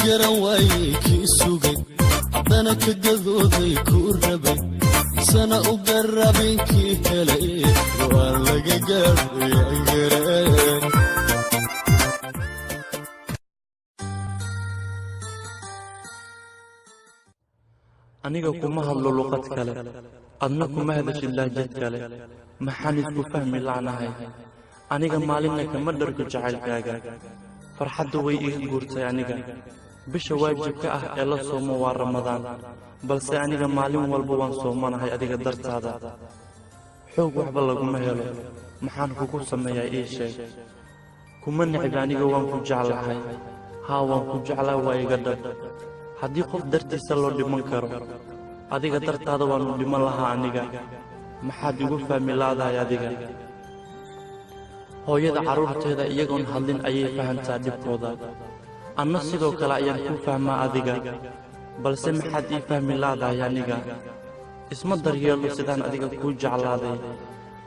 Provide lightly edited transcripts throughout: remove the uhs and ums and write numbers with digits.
garaway kii sugay haddana ka gadooday kuu rabay sana u garabin kii helay waa laga gaadhay aniga kuma hadlo luqad kale adna kuma hadashid lahjad kale maxaan isku fahmi la'nahay aniga maalinna kama dhargo jacaylkaaga farxaddu way iga guurtay aniga bisha waajibka ah ee la soomo waa ramadaan balse aniga maalin walba waan soomanahay adiga dartaada xoog waxba laguma helo maxaan kugu sameeyaa ii sheeg kuma necbi aniga waan ku jeclahay haa waan ku jeclaa waa iga dhab haddii qof dartiisa loo dhiman karo adiga dartaada waanu dhiman lahaa aniga maxaad igu fahmi laadahay adiga hooyada carruurteeda iyagoon hadlin ayay fahantaa dhibkooda anna sidoo kale ayaan ku fahmaa adiga balse maxaad ii fahmi laadahay aniga isma daryeelo sidaan adiga kuu jeclaaday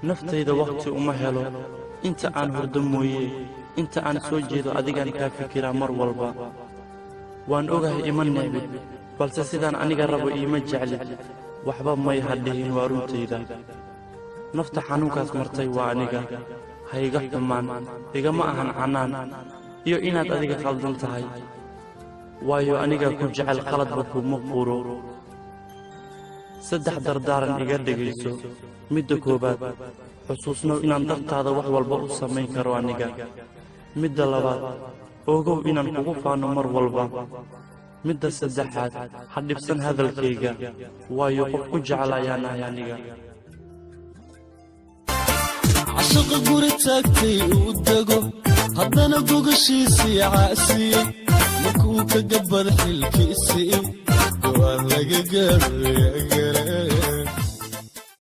naftayda wakhti uma helo inta aan hurdo mooye inta aan soo jeedo adigaan kaa fikiraa mar walba waan ogahay ima necbid balse sidaan aniga rabo iima jeclid waxba may hadhihin waa runtayda nafta xanuunkaas martay waa aniga ha iga xumaan igama ahan canaan iyo inaad adiga khaldan tahay waayo aniga ku jecel qaladba kuma quro saddex dardaaran iga dhegayso midda koowaad xusuusnow inaan dartaada wax walba u samayn karo aniga midda labaad ogow inaan kugu faano mar walba midda saddexaad ha dhibsan hadalkayga waayo qof ku jecel ayaan ahay aniga cashaqa guri taagtay uu dego haddana gogashiisii caasiyey markuu ka gabad xilkiisii waa laga gaadhay